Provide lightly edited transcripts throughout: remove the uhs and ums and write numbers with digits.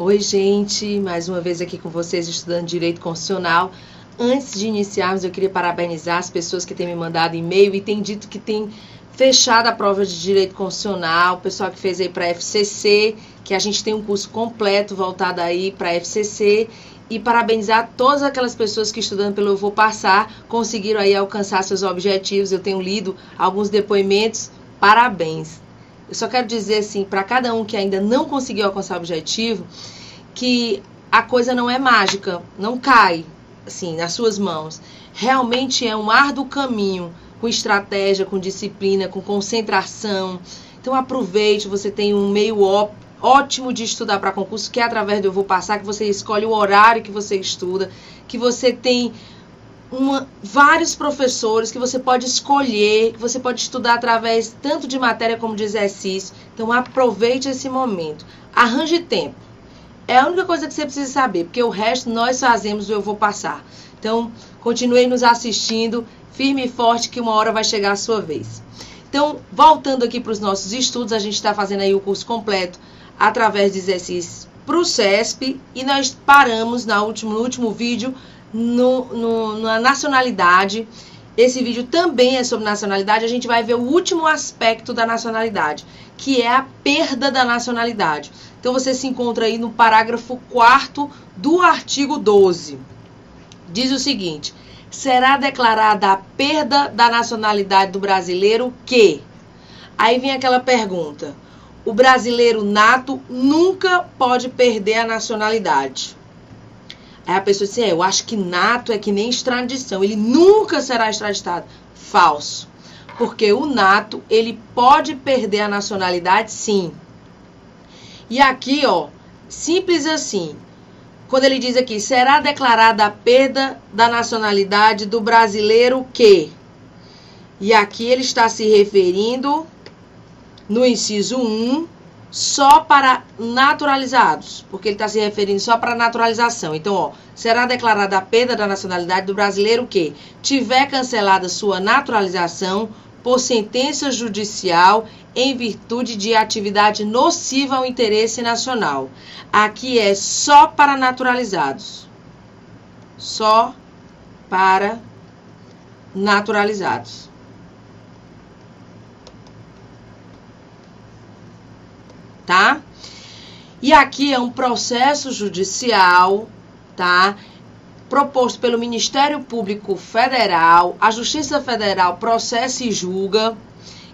Oi, gente, mais uma vez aqui com vocês estudando Direito Constitucional. Antes de iniciarmos, eu queria parabenizar as pessoas que têm me mandado e-mail e têm dito que têm fechado a prova de Direito Constitucional, o pessoal que fez aí para a FCC, que a gente tem um curso completo voltado aí para a FCC, e parabenizar todas aquelas pessoas que estudando pelo Eu Vou Passar conseguiram aí alcançar seus objetivos. Eu tenho lido alguns depoimentos, parabéns. Eu só quero dizer assim, para cada um que ainda não conseguiu alcançar o objetivo, que a coisa não é mágica, não cai assim nas suas mãos. Realmente é um árduo caminho, com estratégia, com disciplina, com concentração. Então aproveite, você tem um meio ótimo de estudar para concurso, que é através do Eu Vou Passar, que você escolhe o horário que você estuda, que você tem vários professores que você pode escolher, que você pode estudar através tanto de matéria como de exercício. Então aproveite esse momento, arranje tempo. É a única coisa que você precisa saber, porque o resto nós fazemos o Eu Vou Passar. Então continue nos assistindo, firme e forte, que uma hora vai chegar a sua vez. Então, voltando aqui para os nossos estudos, a gente está fazendo aí o curso completo através de exercícios para o CESP, e nós paramos no último vídeo na nacionalidade. Esse vídeo também é sobre nacionalidade. A gente vai ver o último aspecto da nacionalidade, que é a perda da nacionalidade. Então você se encontra aí no parágrafo 4º do artigo 12. Diz o seguinte: será declarada a perda da nacionalidade do brasileiro que... Aí vem aquela pergunta: o brasileiro nato nunca pode perder a nacionalidade. Aí a pessoa diz, eu acho que nato é que nem extradição, ele nunca será extraditado. Falso. Porque o nato, ele pode perder a nacionalidade, sim. E aqui, ó, simples assim, quando ele diz aqui, será declarada a perda da nacionalidade do brasileiro que... E aqui ele está se referindo, no inciso 1, só para naturalizados, porque ele está se referindo só para naturalização. Então, ó, será declarada a perda da nacionalidade do brasileiro que tiver cancelada sua naturalização por sentença judicial em virtude de atividade nociva ao interesse nacional. Aqui é só para naturalizados. Só para naturalizados. Tá? E aqui é um processo judicial, tá? Proposto pelo Ministério Público Federal. A Justiça Federal processa e julga.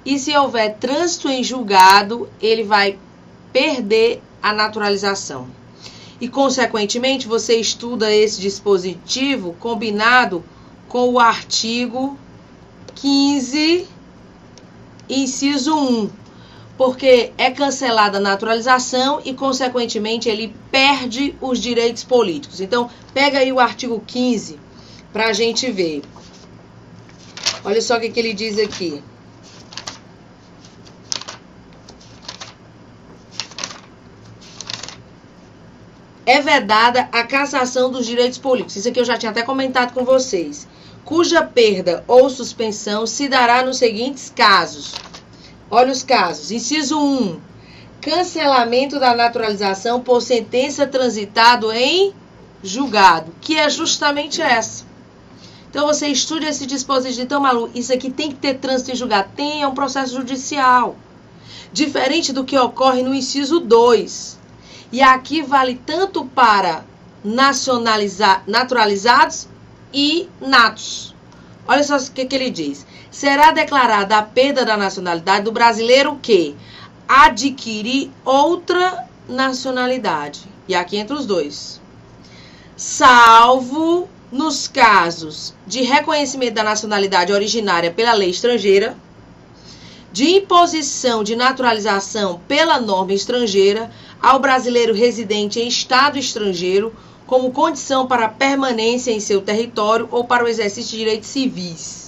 E se houver trânsito em julgado, ele vai perder a naturalização. E, consequentemente, você estuda esse dispositivo combinado com o artigo 15, inciso 1. Porque é cancelada a naturalização e, consequentemente, ele perde os direitos políticos. Então, pega aí o artigo 15 para a gente ver. Olha só o que ele diz aqui. É vedada a cassação dos direitos políticos. Isso aqui eu já tinha até comentado com vocês. Cuja perda ou suspensão se dará nos seguintes casos. Olha os casos. Inciso 1. Cancelamento da naturalização por sentença transitado em julgado, que é justamente essa. Então você estuda esse dispositivo. Então, Malu, isso aqui tem que ter trânsito em julgado. Tem, é um processo judicial. Diferente do que ocorre no inciso 2. E aqui vale tanto para naturalizados e natos. Olha só o que ele diz. Será declarada a perda da nacionalidade do brasileiro que adquirir outra nacionalidade. E aqui entre os dois. Salvo nos casos de reconhecimento da nacionalidade originária pela lei estrangeira, de imposição de naturalização pela norma estrangeira ao brasileiro residente em estado estrangeiro como condição para permanência em seu território ou para o exercício de direitos civis.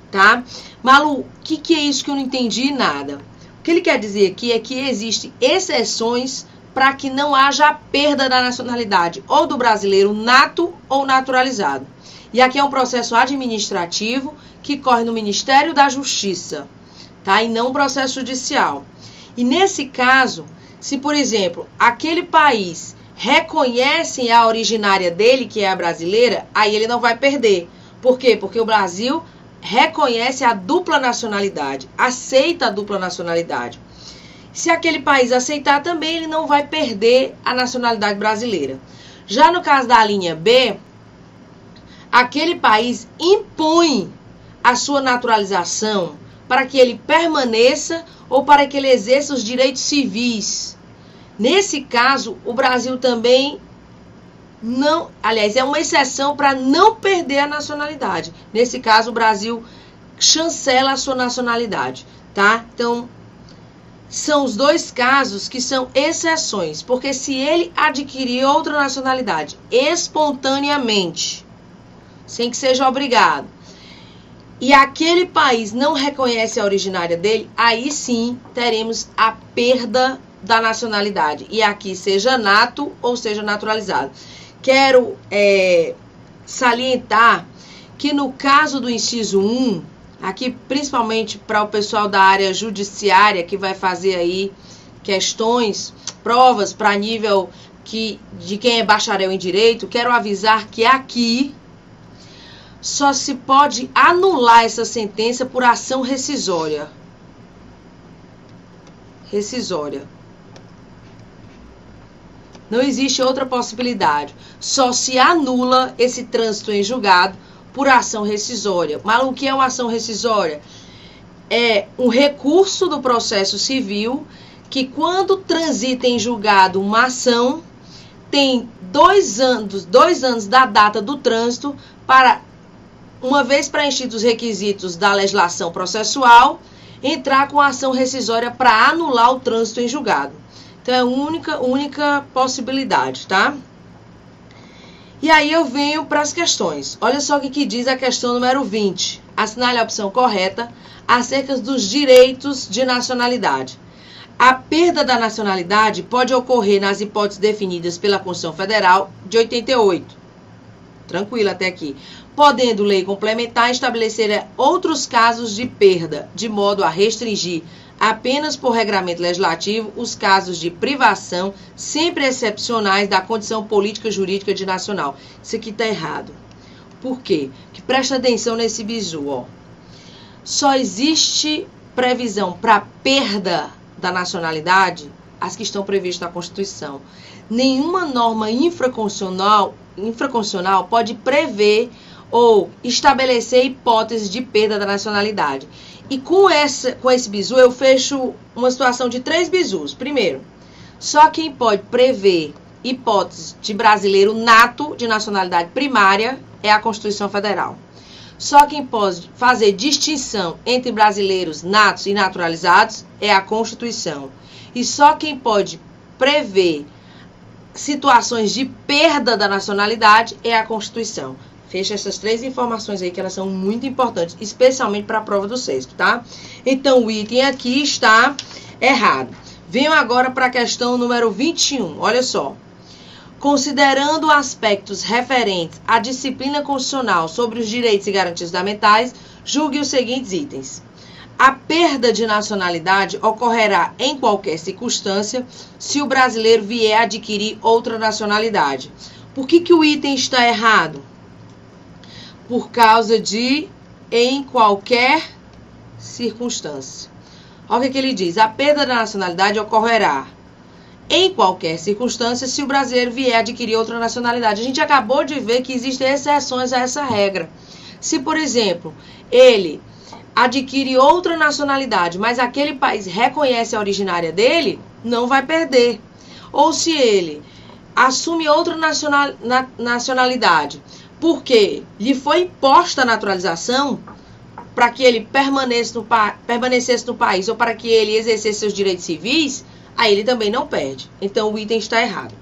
Tá? Malu, o que é isso que eu não entendi nada? O que ele quer dizer aqui é que existem exceções para que não haja a perda da nacionalidade ou do brasileiro nato ou naturalizado. E aqui é um processo administrativo que corre no Ministério da Justiça, tá? E não um processo judicial. E nesse caso, se, por exemplo, aquele país reconhecem a originária dele, que é a brasileira, aí ele não vai perder. Por quê? Porque o Brasil reconhece a dupla nacionalidade, aceita a dupla nacionalidade. Se aquele país aceitar também, ele não vai perder a nacionalidade brasileira. Já no caso da linha B, aquele país impõe a sua naturalização para que ele permaneça ou para que ele exerça os direitos civis. Nesse caso, o Brasil também não, aliás, é uma exceção para não perder a nacionalidade. Nesse caso, o Brasil chancela a sua nacionalidade, tá? Então, são os dois casos que são exceções, porque se ele adquirir outra nacionalidade espontaneamente, sem que seja obrigado, e aquele país não reconhece a originária dele, aí sim teremos a perda da nacionalidade. E aqui seja nato ou seja naturalizado. Quero salientar que no caso do inciso 1, aqui principalmente para o pessoal da área judiciária que vai fazer aí questões, provas para nível de quem é bacharel em direito, quero avisar que aqui só se pode anular essa sentença por ação rescisória. Rescisória. Não existe outra possibilidade. Só se anula esse trânsito em julgado por ação rescisória. Mas o que é uma ação rescisória? É um recurso do processo civil que, quando transita em julgado uma ação, tem 2 anos da data do trânsito para, uma vez preenchidos os requisitos da legislação processual, entrar com a ação rescisória para anular o trânsito em julgado. Então, é a única possibilidade, tá? E aí eu venho para as questões. Olha só o que diz a questão número 20. Assinale a opção correta acerca dos direitos de nacionalidade. A perda da nacionalidade pode ocorrer nas hipóteses definidas pela Constituição Federal de 88. Tranquilo até aqui. Podendo lei complementar estabelecer outros casos de perda, de modo a restringir apenas por regramento legislativo os casos de privação, sempre excepcionais, da condição política jurídica de nacional. Isso aqui está errado. Por quê? Que presta atenção nesse bizu, ó. Só existe previsão para perda da nacionalidade as que estão previstas na Constituição. Nenhuma norma infraconstitucional pode prever ou estabelecer hipótese de perda da nacionalidade. E com esse bizu eu fecho uma situação de 3 bizus. Primeiro, só quem pode prever hipótese de brasileiro nato de nacionalidade primária é a Constituição Federal. Só quem pode fazer distinção entre brasileiros natos e naturalizados é a Constituição. E só quem pode prever situações de perda da nacionalidade é a Constituição. Fecha essas 3 informações aí que elas são muito importantes, especialmente para a prova do sexto, tá? Então o item aqui está errado. Venho agora para a questão número 21. Olha só. Considerando aspectos referentes à disciplina constitucional sobre os direitos e garantias fundamentais, julgue os seguintes itens. A perda de nacionalidade ocorrerá em qualquer circunstância se o brasileiro vier a adquirir outra nacionalidade. Por que o item está errado? Por causa de em qualquer circunstância. Olha o que ele diz. A perda da nacionalidade ocorrerá em qualquer circunstância se o brasileiro vier a adquirir outra nacionalidade. A gente acabou de ver que existem exceções a essa regra. Se, por exemplo, ele adquire outra nacionalidade, mas aquele país reconhece a originária dele, não vai perder. Ou se ele assume outra nacionalidade, porque lhe foi imposta a naturalização para que ele permanecesse no país ou para que ele exercesse seus direitos civis, aí ele também não perde. Então o item está errado.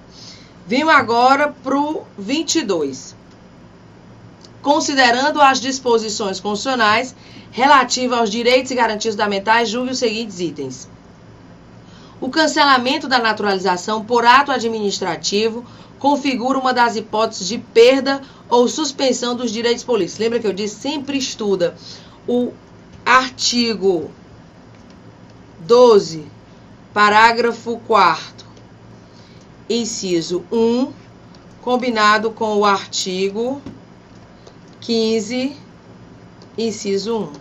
Vimos agora para o 22. Considerando as disposições constitucionais relativas aos direitos e garantias fundamentais, julgue os seguintes itens. O cancelamento da naturalização por ato administrativo configura uma das hipóteses de perda ou suspensão dos direitos políticos. Lembra que eu disse? Sempre estuda o artigo 12, parágrafo 4º inciso 1, combinado com o artigo 15, inciso 1.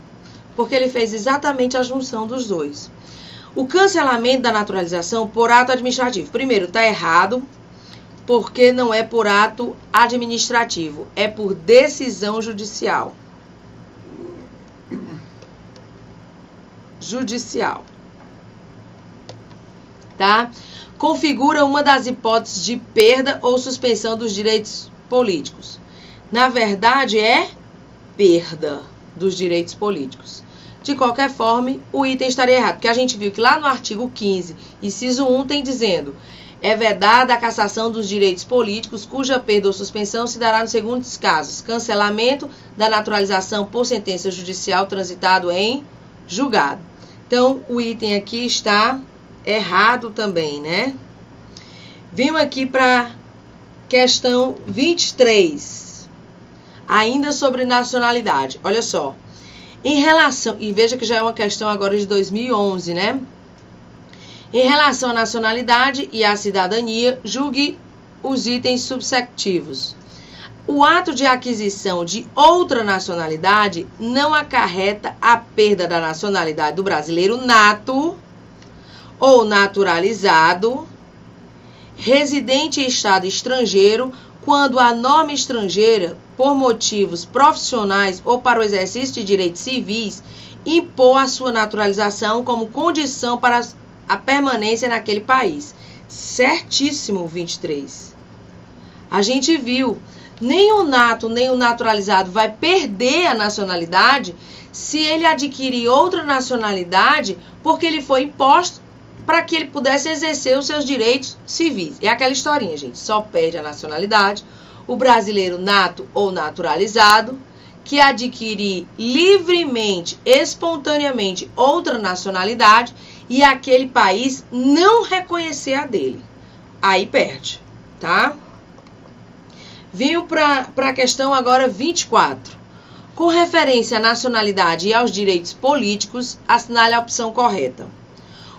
Porque ele fez exatamente a junção dos dois. O cancelamento da naturalização por ato administrativo. Primeiro, está errado, porque não é por ato administrativo, é por decisão judicial. Tá? Configura uma das hipóteses de perda ou suspensão dos direitos políticos. Na verdade, é perda dos direitos políticos. De qualquer forma, o item estaria errado, porque a gente viu que lá no artigo 15, inciso 1, tem dizendo: é vedada a cassação dos direitos políticos, cuja perda ou suspensão se dará nos seguintes casos: cancelamento da naturalização por sentença judicial transitado em julgado. Então, o item aqui está errado também, né? Vimos aqui para questão 23, ainda sobre nacionalidade. Olha só. Em relação, e veja que já é uma questão agora de 2011, né? Em relação à nacionalidade e à cidadania, julgue os itens subsetivos. O ato de aquisição de outra nacionalidade não acarreta a perda da nacionalidade do brasileiro nato ou naturalizado, residente em estado estrangeiro, quando a norma estrangeira, por motivos profissionais ou para o exercício de direitos civis, impor a sua naturalização como condição para a permanência naquele país. Certíssimo, 23. A gente viu, nem o nato, nem o naturalizado vai perder a nacionalidade se ele adquirir outra nacionalidade porque ele foi imposto para que ele pudesse exercer os seus direitos civis. É aquela historinha, gente. Só perde a nacionalidade o brasileiro nato ou naturalizado que adquirir livremente, espontaneamente outra nacionalidade e aquele país não reconhecer a dele. Aí perde, tá? Venho para a questão agora 24. Com referência à nacionalidade e aos direitos políticos, assinale a opção correta.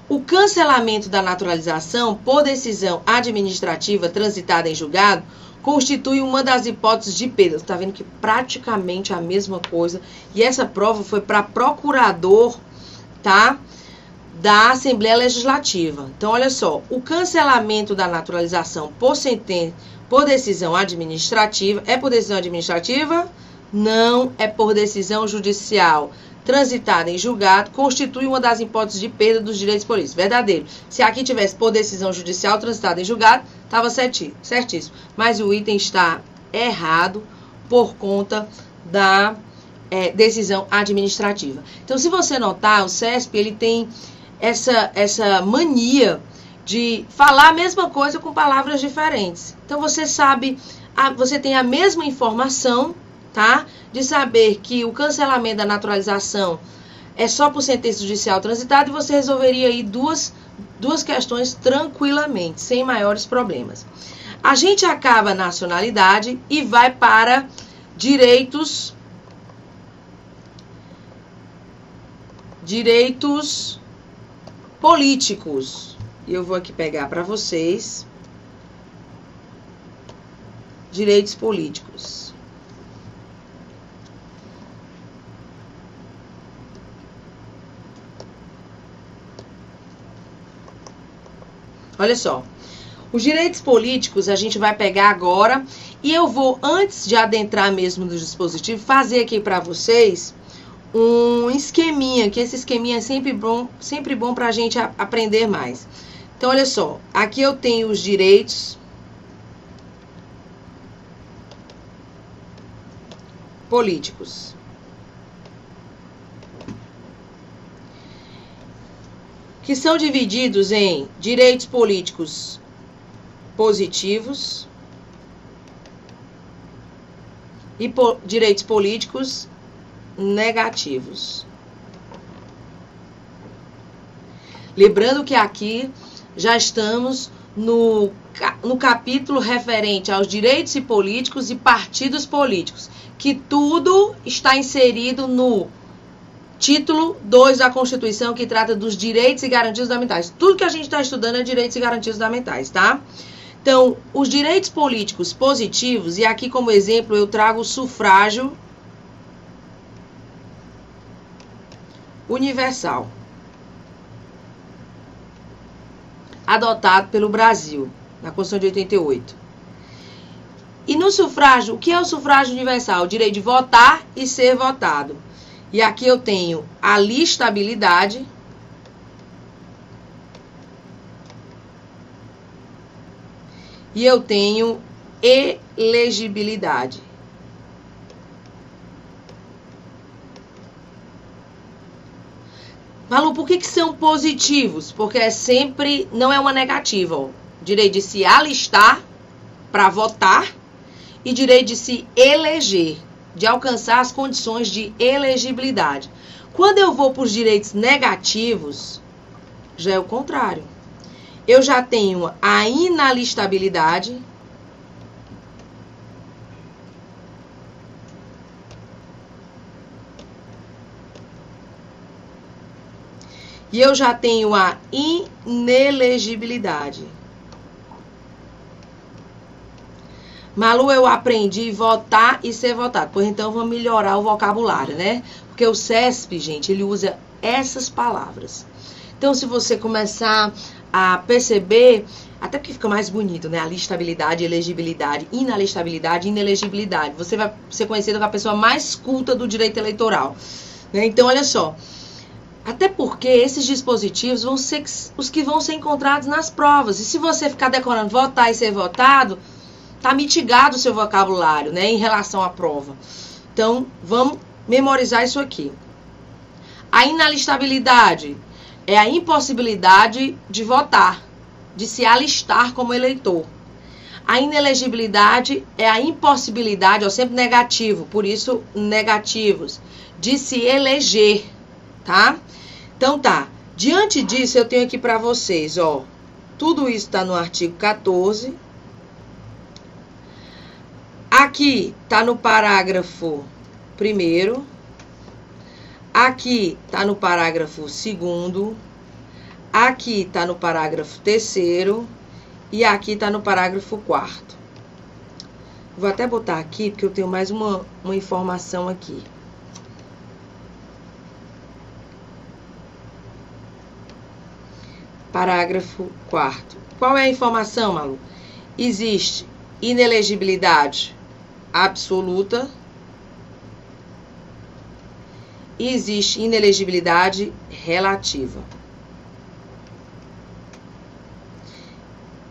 O cancelamento da naturalização por decisão administrativa transitada em julgado constitui uma das hipóteses de perda. Você está vendo que praticamente a mesma coisa. E essa prova foi para procurador, tá? Da Assembleia Legislativa. Então, olha só. O cancelamento da naturalização por decisão administrativa. É por decisão administrativa? Não, é por decisão judicial transitada em julgado, constitui uma das hipóteses de perda dos direitos políticos. Verdadeiro. Se aqui tivesse por decisão judicial transitada em julgado, estava certíssimo. Mas o item está errado por conta da decisão administrativa. Então, se você notar, o CESP ele tem essa mania de falar a mesma coisa com palavras diferentes. Então, você sabe, você tem a mesma informação, tá? De saber que o cancelamento da naturalização é só por sentença judicial transitada e você resolveria aí duas questões tranquilamente, sem maiores problemas. A gente acaba a nacionalidade e vai para direitos políticos. E eu vou aqui pegar para vocês direitos políticos. Olha só, os direitos políticos a gente vai pegar agora e eu vou, antes de adentrar mesmo no dispositivo, fazer aqui para vocês um esqueminha, que esse esqueminha é sempre bom para a gente aprender mais. Então, olha só, aqui eu tenho os direitos políticos. Que são divididos em direitos políticos positivos e direitos políticos negativos. Lembrando que aqui já estamos no capítulo referente aos direitos políticos e partidos políticos, que tudo está inserido no título 2 da Constituição, que trata dos direitos e garantias fundamentais. Tudo que a gente está estudando é direitos e garantias fundamentais, tá? Então, os direitos políticos positivos, e aqui como exemplo eu trago o sufrágio universal, adotado pelo Brasil, na Constituição de 88. E no sufrágio, o que é o sufrágio universal? O direito de votar e ser votado. E aqui eu tenho a listabilidade, e eu tenho elegibilidade. Malu, por que são positivos? Porque é sempre, não é uma negativa. Ó. Direito de se alistar para votar e direito de se eleger, de alcançar as condições de elegibilidade. Quando eu vou para os direitos negativos, já é o contrário. Eu já tenho a inalistabilidade, e eu já tenho a inelegibilidade. Malu, eu aprendi votar e ser votado. Pois então vamos melhorar o vocabulário, né? Porque o CESP, gente, ele usa essas palavras. Então, se você começar a perceber, até porque fica mais bonito, né? A listabilidade, elegibilidade, inalistabilidade, inelegibilidade. Você vai ser conhecido como a pessoa mais culta do direito eleitoral. Né? Então, olha só. Até porque esses dispositivos vão ser os que vão ser encontrados nas provas. E se você ficar decorando votar e ser votado, tá mitigado o seu vocabulário, né? Em relação à prova. Então, vamos memorizar isso aqui. A inalistabilidade é a impossibilidade de votar, de se alistar como eleitor. A inelegibilidade é a impossibilidade, ó, sempre negativo, por isso negativos, de se eleger, tá? Então tá, diante disso eu tenho aqui para vocês, ó, tudo isso tá no artigo 14. Aqui tá no parágrafo 1º. Aqui está no parágrafo 2º, aqui está no parágrafo 3º e aqui está no parágrafo 4º. Vou até botar aqui, porque eu tenho mais uma informação aqui. Parágrafo 4º. Qual é a informação, Malu? Existe inelegibilidade absoluta. E existe inelegibilidade relativa.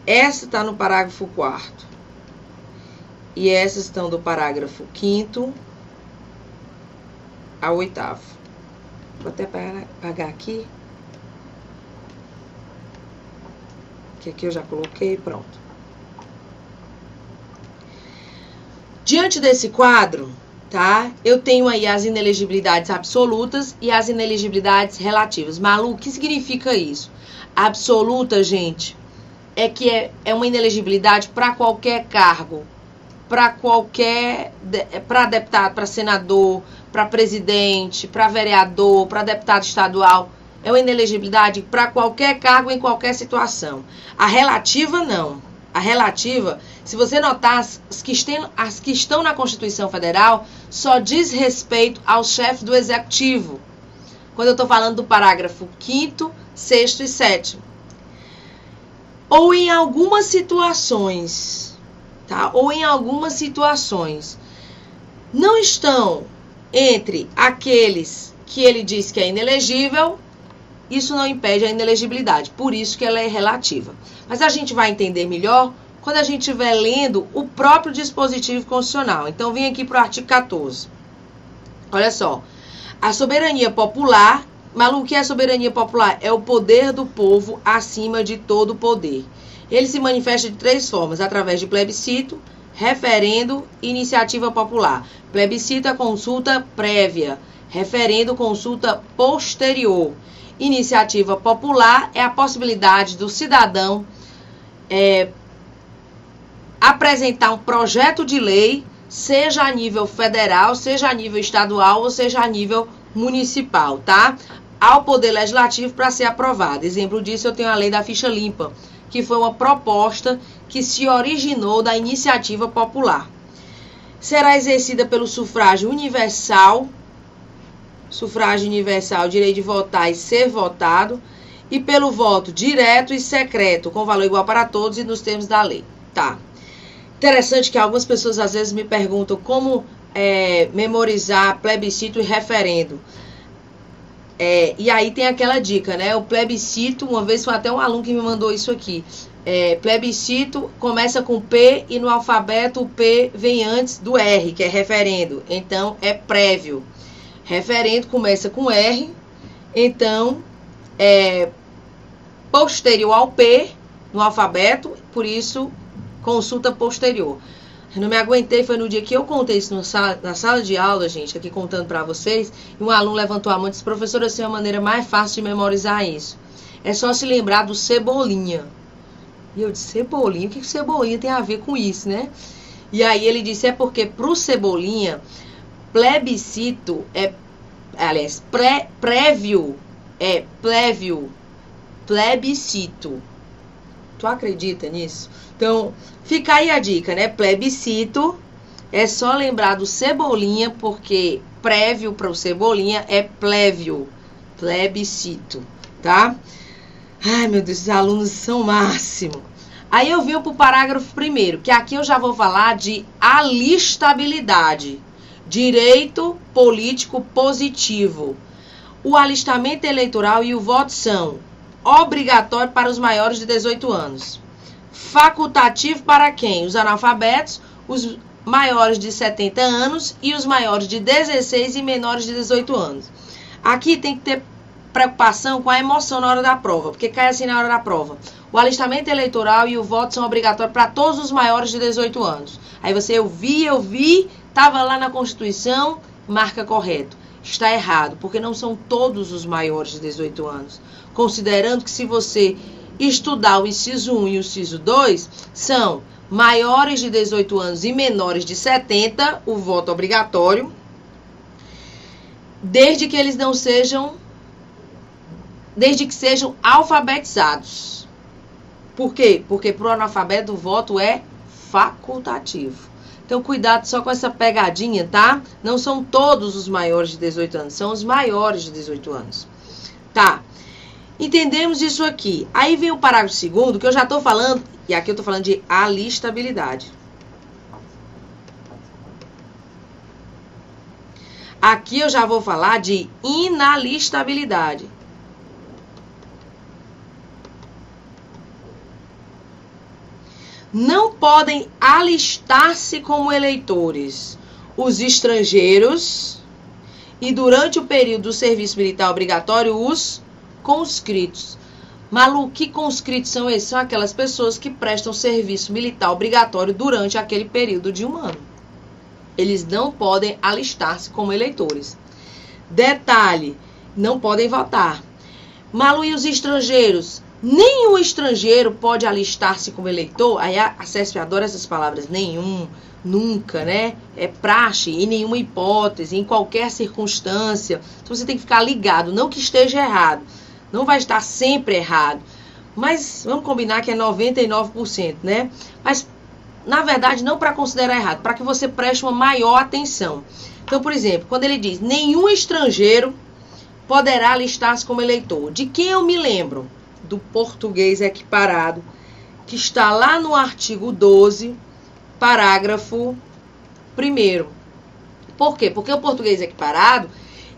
Essa está no parágrafo 4º. E essas estão do parágrafo 5º ao 8º. Vou até apagar aqui. Que aqui eu já coloquei, pronto. Diante desse quadro, tá? Eu tenho aí as inelegibilidades absolutas e as inelegibilidades relativas. Malu, o que significa isso? Absoluta, gente, é que é uma inelegibilidade para qualquer cargo, para deputado, para senador, para presidente, para vereador, para deputado estadual. É uma inelegibilidade para qualquer cargo em qualquer situação. A relativa, não. A relativa, se você notar, as que estão na Constituição Federal só diz respeito aos chefes do Executivo. Quando eu estou falando do parágrafo 5º, 6º e 7º. Ou em algumas situações, tá? Ou em algumas situações, não estão entre aqueles que ele diz que é inelegível, isso não impede a inelegibilidade, por isso que ela é relativa. Mas a gente vai entender melhor quando a gente estiver lendo o próprio dispositivo constitucional. Então, vem aqui para o artigo 14. Olha só. A soberania popular, Malu, o que é soberania popular? É o poder do povo acima de todo poder. Ele se manifesta de 3 formas, através de plebiscito, referendo e iniciativa popular. Plebiscito é consulta prévia, referendo consulta posterior. Iniciativa popular é a possibilidade do cidadão apresentar um projeto de lei, seja a nível federal, seja a nível estadual ou seja a nível municipal, tá? Ao Poder Legislativo para ser aprovado. Exemplo disso, eu tenho a lei da ficha limpa, que foi uma proposta que se originou da iniciativa popular. Será exercida pelo sufrágio universal, direito de votar e ser votado, e pelo voto direto e secreto, com valor igual para todos e nos termos da lei. Tá. Interessante que algumas pessoas às vezes me perguntam como memorizar plebiscito e referendo. E aí tem aquela dica, né? O plebiscito, uma vez foi até um aluno que me mandou isso aqui. Plebiscito começa com P e no alfabeto o P vem antes do R, que é referendo. Então é prévio. Referendo começa com R, então é posterior ao P no alfabeto, por isso consulta posterior. Eu não me aguentei, foi no dia que eu contei isso na sala de aula, gente, aqui contando para vocês, e um aluno levantou a mão e disse: professora, assim é a maneira mais fácil de memorizar isso. É só se lembrar do Cebolinha. E eu disse: Cebolinha? O que Cebolinha tem a ver com isso, né? E aí ele disse: é porque pro Cebolinha, plebiscito prévio é plebiscito. Tu acredita nisso? Então, fica aí a dica, né? Plebiscito, é só lembrar do Cebolinha, porque prévio para o Cebolinha é plébio, plebiscito, tá? Ai, meu Deus, os alunos são o máximo. Aí eu vim para o parágrafo primeiro, que aqui eu já vou falar de alistabilidade, direito político positivo. O alistamento eleitoral e o voto são obrigatório para os maiores de 18 anos. Facultativo para quem? Os analfabetos, os maiores de 70 anos e os maiores de 16 e menores de 18 anos. Aqui tem que ter preocupação com a emoção na hora da prova, porque cai assim na hora da prova. O alistamento eleitoral e o voto são obrigatórios para todos os maiores de 18 anos. Aí você, eu vi, estava lá na Constituição, marca correto. Está errado, porque não são todos os maiores de 18 anos. Considerando que se você estudar o inciso 1 e o inciso 2, são maiores de 18 anos e menores de 70, o voto obrigatório, desde que sejam alfabetizados. Por quê? Porque para o analfabeto o voto é facultativo. Então, cuidado só com essa pegadinha, tá? Não são todos os maiores de 18 anos, são os maiores de 18 anos. Tá. Entendemos isso aqui. Aí vem o parágrafo segundo, que eu já estou falando, e aqui eu estou falando de alistabilidade. Aqui eu já vou falar de inalistabilidade. Não podem alistar-se como eleitores os estrangeiros e, durante o período do serviço militar obrigatório, os conscritos. Malu, que conscritos são esses? São aquelas pessoas que prestam serviço militar obrigatório durante aquele período de um ano. Eles não podem alistar-se como eleitores. Detalhe, não podem votar. Malu, e os estrangeiros? Nenhum estrangeiro pode alistar-se como eleitor. Aí a CESP adora essas palavras. Nenhum, nunca, né? É praxe, em nenhuma hipótese, em qualquer circunstância. Então você tem que ficar ligado, não que esteja errado. Não vai estar sempre errado. Mas vamos combinar que é 99%, né? Mas, na verdade, não para considerar errado, para que você preste uma maior atenção. Então, por exemplo, quando ele diz: nenhum estrangeiro poderá alistar-se como eleitor. De quem eu me lembro? Do português equiparado, que está lá no artigo 12, parágrafo 1º. Por quê? Porque o português equiparado,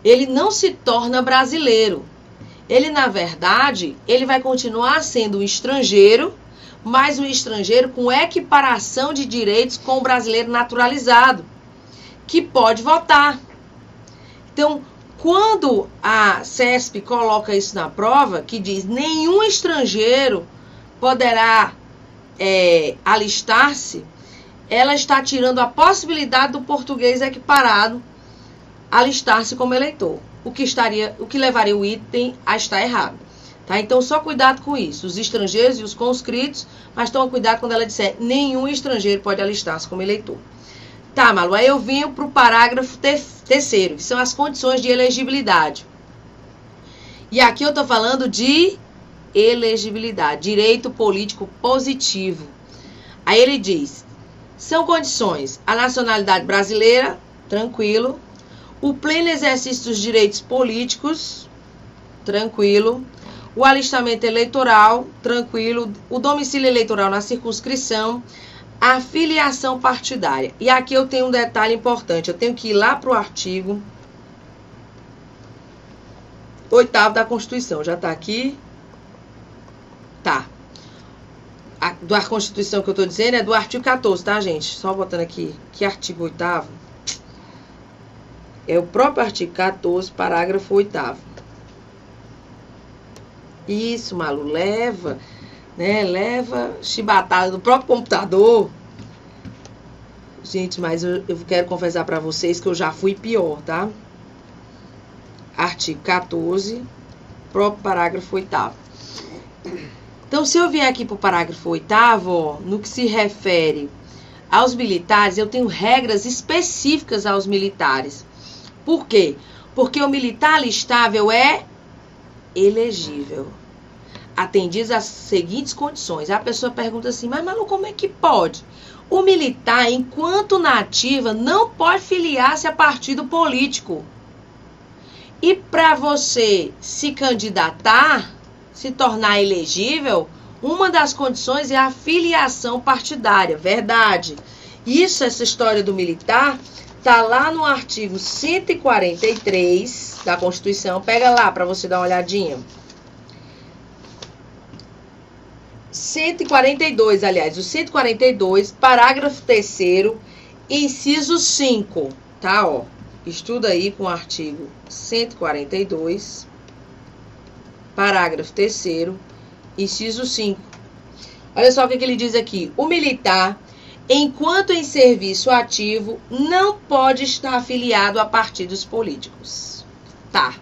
ele não se torna brasileiro. Ele, na verdade, ele vai continuar sendo um estrangeiro, mas um estrangeiro com equiparação de direitos com o brasileiro naturalizado, que pode votar. Então, quando a CESP coloca isso na prova, que diz nenhum estrangeiro poderá alistar-se, ela está tirando a possibilidade do português equiparado alistar-se como eleitor, o que levaria o item a estar errado. Tá? Então, só cuidado com isso, os estrangeiros e os conscritos, mas toma cuidado quando ela disser nenhum estrangeiro pode alistar-se como eleitor. Tá, Malu, aí eu venho para o parágrafo terceiro, que são as condições de elegibilidade. E aqui eu estou falando de elegibilidade, direito político positivo. Aí ele diz, são condições, a nacionalidade brasileira, tranquilo, o pleno exercício dos direitos políticos, tranquilo, o alistamento eleitoral, tranquilo, o domicílio eleitoral na circunscrição, a filiação partidária. E aqui eu tenho um detalhe importante, eu tenho que ir lá para o artigo 8º da Constituição, já está aqui? Tá. Da Constituição que eu estou dizendo é do artigo 14, tá, gente? Só botando aqui, que artigo 8º? É o próprio artigo 14, parágrafo 8º. Isso, Malu, leva, né? Leva chibatada do próprio computador. Gente, mas eu quero confessar para vocês que eu já fui pior, tá? Artigo 14, próprio parágrafo 8º. Então, se eu vier aqui para o parágrafo 8º, ó, no que se refere aos militares, eu tenho regras específicas aos militares. Por quê? Porque o militar alistável é elegível, atendidas as seguintes condições. A pessoa pergunta assim, mas Malu, como é que pode? O militar, enquanto na ativa, não pode filiar-se a partido político. E para você se candidatar, se tornar elegível, uma das condições é a filiação partidária. Verdade. Isso, essa história do militar, está lá no artigo 143 da Constituição. Pega lá para você dar uma olhadinha. 142, aliás, o 142, parágrafo 3º, inciso 5, tá, ó. Estuda aí com o artigo 142, parágrafo 3º, inciso 5. Olha só o que ele diz aqui. O militar, enquanto em serviço ativo, não pode estar afiliado a partidos políticos. Tá.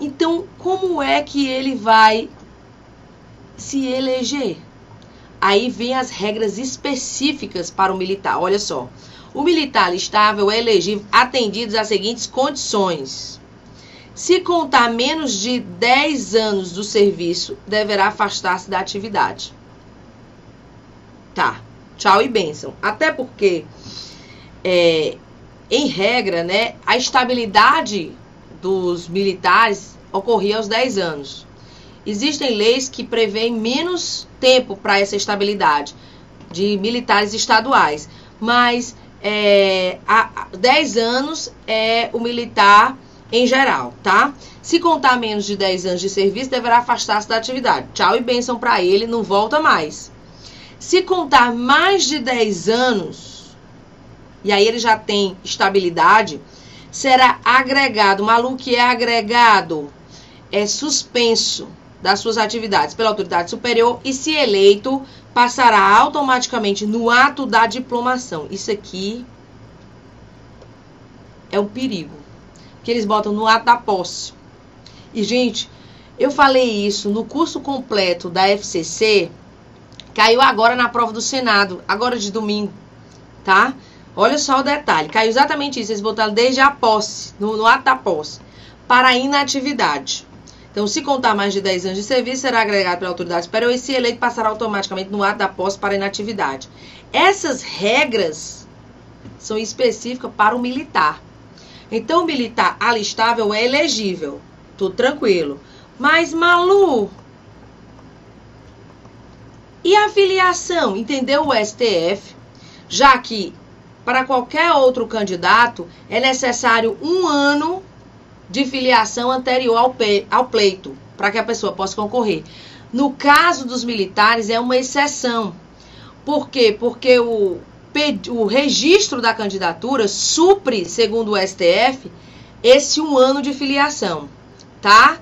Então, como é que ele vai se eleger? Aí vem as regras específicas para o militar. Olha só. O militar alistável é elegível atendidos às seguintes condições. Se contar menos de 10 anos do serviço, deverá afastar-se da atividade. Tá. Tchau e bênção. Até porque, em regra, né, a estabilidade dos militares ocorria aos 10 anos. Existem leis que prevêem menos tempo para essa estabilidade de militares estaduais, mas há 10 anos é o militar em geral, tá? Se contar menos de 10 anos de serviço, deverá afastar-se da atividade. Tchau e bênção para ele, não volta mais. Se contar mais de 10 anos, e aí ele já tem estabilidade, será agregado. Malu, que é agregado, é suspenso das suas atividades pela autoridade superior e, se eleito, passará automaticamente no ato da diplomação. Isso aqui é um perigo, que eles botam no ato da posse. E, gente, eu falei isso no curso completo da FCC, caiu agora na prova do Senado, agora de domingo, tá? Olha só o detalhe, caiu exatamente isso, eles botaram desde a posse, no ato da posse, para a inatividade. Então, se contar mais de 10 anos de serviço, será agregado pela autoridade superior e, se eleito, passará automaticamente no ato da posse para a inatividade. Essas regras são específicas para o militar. Então, o militar alistável é elegível, tudo tranquilo. Mas, Malu, e a filiação? Entendeu o STF? Já que, para qualquer outro candidato, é necessário 1 ano de filiação anterior ao pleito, para que a pessoa possa concorrer. No caso dos militares, é uma exceção. Por quê? Porque o registro da candidatura supre, segundo o STF, esse 1 ano de filiação, tá?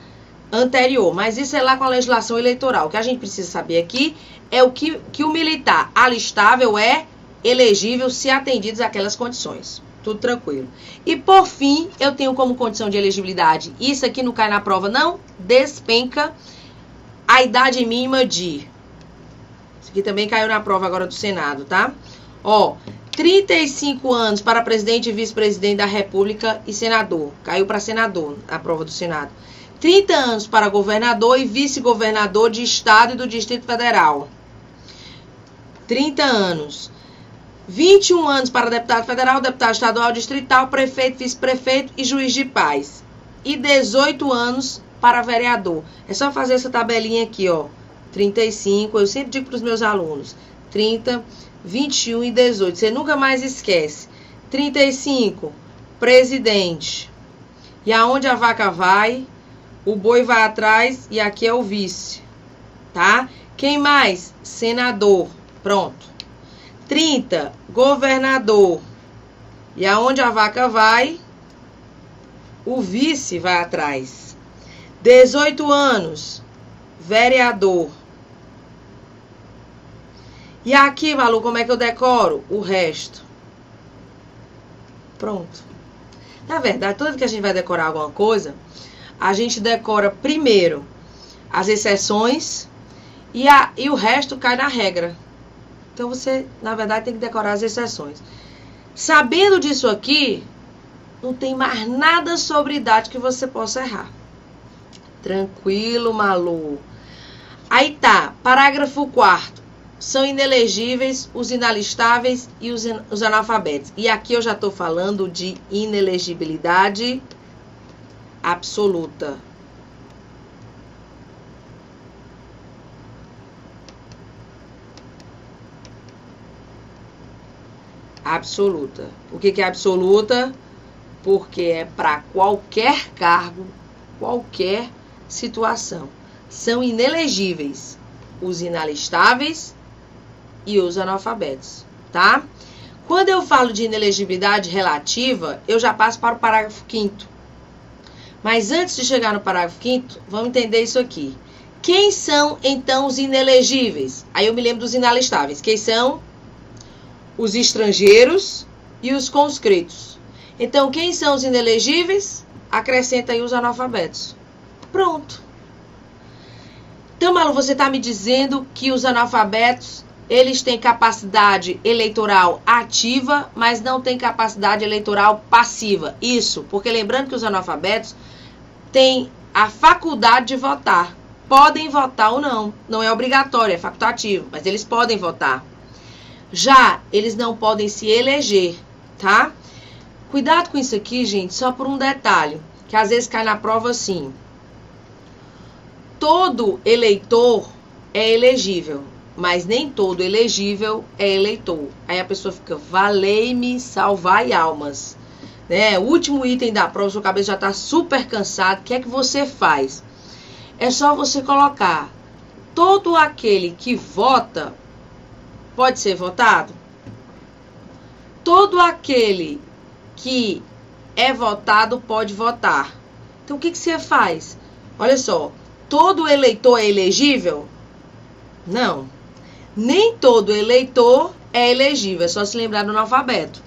Anterior. Mas isso é lá com a legislação eleitoral. O que a gente precisa saber aqui é o que o militar alistável é elegível se atendidos aquelas condições. Tudo tranquilo. E, por fim, eu tenho como condição de elegibilidade, isso aqui não cai na prova, não, despenca, a idade mínima de... Isso aqui também caiu na prova agora do Senado, tá? Ó, 35 anos para presidente e vice-presidente da República e senador. Caiu para senador, a prova do Senado. 30 anos para governador e vice-governador de Estado e do Distrito Federal. 30 anos. 21 anos para deputado federal, deputado estadual, distrital, prefeito, vice-prefeito e juiz de paz. E 18 anos para vereador. É só fazer essa tabelinha aqui, ó. 35, eu sempre digo para os meus alunos. 30, 21 e 18. Você nunca mais esquece. 35, presidente. E aonde a vaca vai, o boi vai atrás e aqui é o vice. Tá? Quem mais? Senador. Pronto. 30, governador. E aonde a vaca vai, o vice vai atrás. 18 anos, vereador. E aqui, Malu, como é que eu decoro? O resto. Pronto. Na verdade, toda vez que a gente vai decorar alguma coisa, a gente decora primeiro as exceções e o resto cai na regra. Então, você, na verdade, tem que decorar as exceções. Sabendo disso aqui, não tem mais nada sobre idade que você possa errar. Tranquilo, Malu. Aí tá, parágrafo 4º. São inelegíveis os inalistáveis e os analfabetos. E aqui eu já estou falando de inelegibilidade absoluta. Absoluta. O que é absoluta? Porque é para qualquer cargo, qualquer situação. São inelegíveis os inalistáveis e os analfabetos, tá? Quando eu falo de inelegibilidade relativa, eu já passo para o parágrafo 5º. Mas antes de chegar no parágrafo 5º, vamos entender isso aqui. Quem são, então, os inelegíveis? Aí eu me lembro dos inalistáveis. Quem são? Os estrangeiros e os conscritos. Então, quem são os inelegíveis? Acrescenta aí os analfabetos. Pronto. Então, Malu, você está me dizendo que os analfabetos, eles têm capacidade eleitoral ativa, mas não têm capacidade eleitoral passiva. Isso, porque lembrando que os analfabetos têm a faculdade de votar. Podem votar ou não. Não é obrigatório, é facultativo, mas eles podem votar. Já eles não podem se eleger, tá? Cuidado com isso aqui, gente, só por um detalhe, que às vezes cai na prova assim. Todo eleitor é elegível, mas nem todo elegível é eleitor. Aí a pessoa fica, valei-me, salvai almas. Né? O último item da prova, sua cabeça já está super cansada. O que é que você faz? É só você colocar todo aquele que vota pode ser votado? Todo aquele que é votado pode votar. Então, o que você faz? Olha só, todo eleitor é elegível? Não. Nem todo eleitor é elegível, é só se lembrar do analfabeto.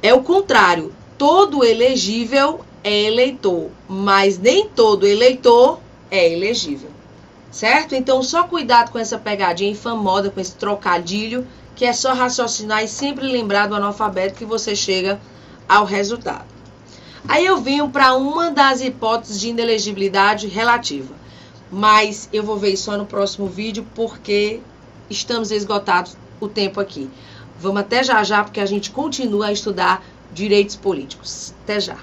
É o contrário, todo elegível é eleitor, mas nem todo eleitor é elegível. Certo? Então, só cuidado com essa pegadinha infamosa, com esse trocadilho, que é só raciocinar e sempre lembrar do analfabeto que você chega ao resultado. Aí eu venho para uma das hipóteses de inelegibilidade relativa. Mas eu vou ver isso só no próximo vídeo, porque estamos esgotados o tempo aqui. Vamos até já, porque a gente continua a estudar direitos políticos. Até já.